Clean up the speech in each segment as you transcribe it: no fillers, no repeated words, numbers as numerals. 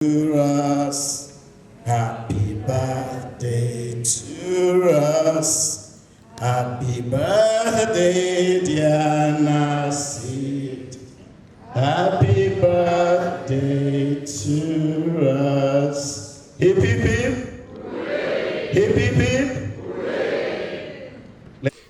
to us. Happy birthday to us. Happy birthday, dear Nasid. Happy birthday to us. Hip, hip, hip. Hip, hip, hip.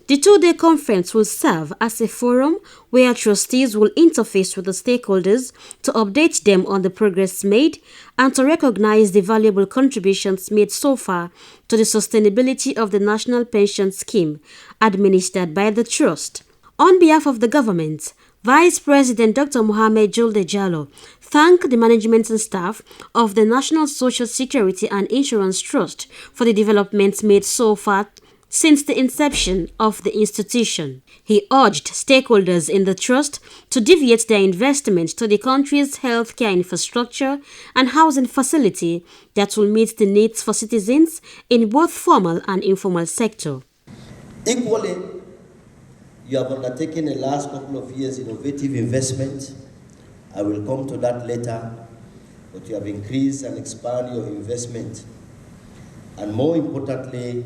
The two-day conference will serve as a forum where trustees will interface with the stakeholders to update them on the progress made and to recognize the valuable contributions made so far to the sustainability of the National Pension Scheme administered by the Trust. On behalf of the government, Vice President Dr. Mohammed Julde Jallo thanked the management and staff of the National Social Security and Insurance Trust for the developments made so far since the inception of the institution. He urged stakeholders in the trust to deviate their investment to the country's healthcare infrastructure and housing facility that will meet the needs for citizens in both formal and informal sector. Equally, you have undertaken the last couple of years innovative investment. I will come to that later, but you have increased and expanded your investment. And more importantly,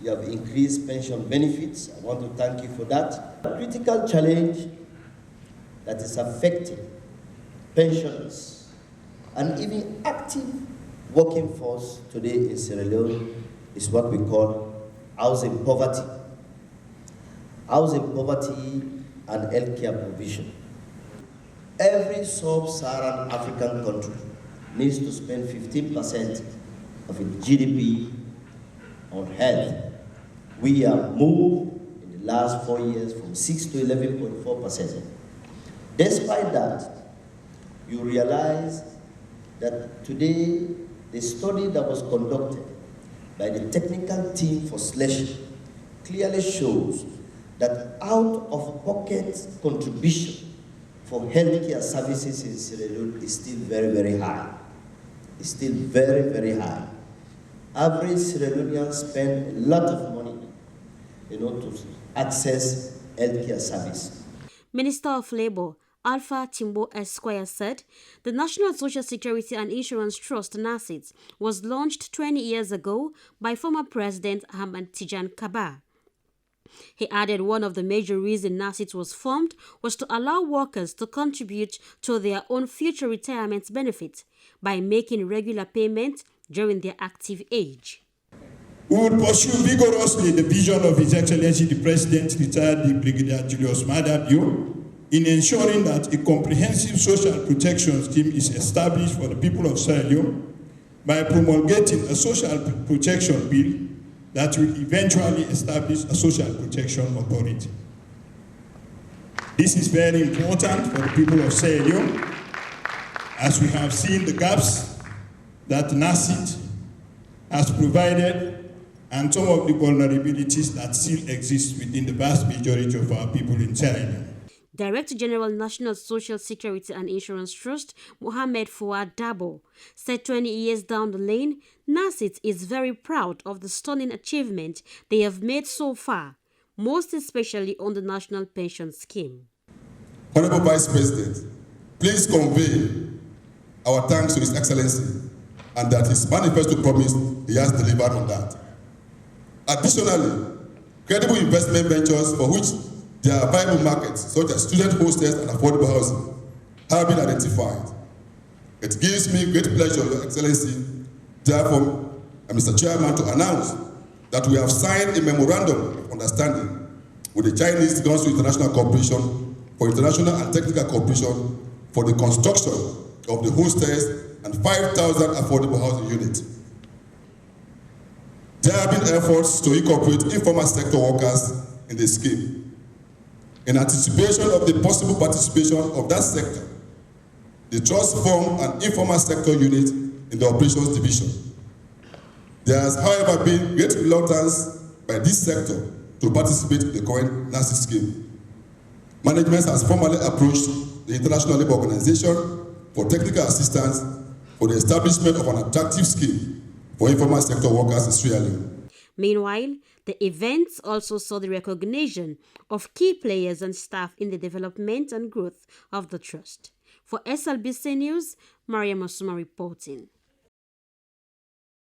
you have increased pension benefits. I want to thank you for that. A critical challenge that is affecting pensioners and even active working force today in Sierra Leone is what we call housing poverty. Housing poverty and healthcare provision. Every sub-Saharan African country needs to spend 15% of its GDP on health. We have moved in the last 4 years from 6 to 11.4%. Despite that, you realize that today the study that was conducted by the technical team for SLESH clearly shows that out-of-pocket contribution for healthcare services in Sierra Leone is still very, very high. It's still very, very high. Average Sierra Leoneans spend a lot of money to access healthcare service. Minister of Labour Alpha Timbo Esquire said the National Social Security and Insurance Trust (NASIT) was launched 20 years ago by former President Ahmad Tijan Kaba. He added one of the major reasons NASIT was formed was to allow workers to contribute to their own future retirement benefit by making regular payments during their active age. We will pursue vigorously the vision of His Excellency the President, retired Brigadier Julius Maada Bio, in ensuring that a comprehensive social protection scheme is established for the people of Sierra Leone by promulgating a social protection bill that will eventually establish a social protection authority. This is very important for the people of Sierra Leone, as we have seen the gaps that NASIT has provided and some of the vulnerabilities that still exist within the vast majority of our people in Sierra Leone. Director General National Social Security and Insurance Trust Mohamed Fouad Dabo said 20 years down the lane, NASIT is very proud of the stunning achievement they have made so far, most especially on the National Pension Scheme. Honorable Vice President, please convey our thanks to His Excellency and that his manifesto promise he has delivered on that. Additionally, credible investment ventures for which there are viable markets, such as student hostels and affordable housing, have been identified. It gives me great pleasure, Your Excellency, therefore, Mr. Chairman, to announce that we have signed a memorandum of understanding with the Chinese Gansu International Corporation for international and technical cooperation for the construction of the hostels and 5,000 affordable housing units. There have been efforts to incorporate informal sector workers in the scheme. In anticipation of the possible participation of that sector, the trust formed an informal sector unit in the operations division. There has, however, been great reluctance by this sector to participate in the current NASIT scheme. Management has formally approached the International Labour Organization for technical assistance for the establishment of an attractive scheme for informal sector workers in Sierra Leone. Meanwhile, the events also saw the recognition of key players and staff in the development and growth of the trust. For SLBC News, Mariam Asuma reporting.